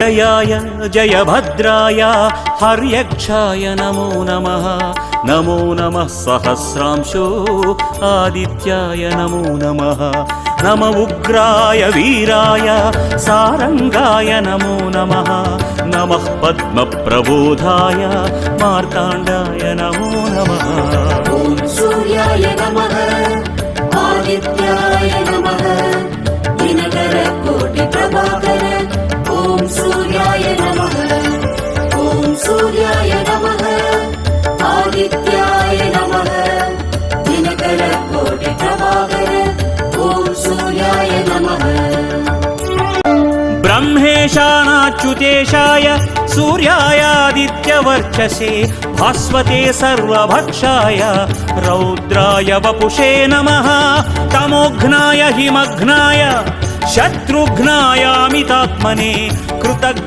जयाय जयभद्राय हर्यक्षाय नमो नमः। नमो नमः सहस्रांशो आदित्याय नमो नमः। नम उग्राय वीराय सारंगाय नमो नमः। नमः पद्मप्रबोधाय मार्ताण्डाय नमो नमः। ॐ सूर्याय नमः आदित्याय नमः दिनकर कोटि प्रभाकर ॐ सूर्याय नमः। ॐ सूर्याय नमः आदित्याय नमः दिनकर कोटि प्रभाकर ॐ सूर्याय नमः। ब्रह्मेशानाच्युतेशाय सूर्यायादित्यवर्चसे भास्वते सर्वभक्षाय रौद्राय वपुषे नमः। तमोघ्नाय हिमघ्नाय शत्रुघ्नायामितात्मने कृतज्ञ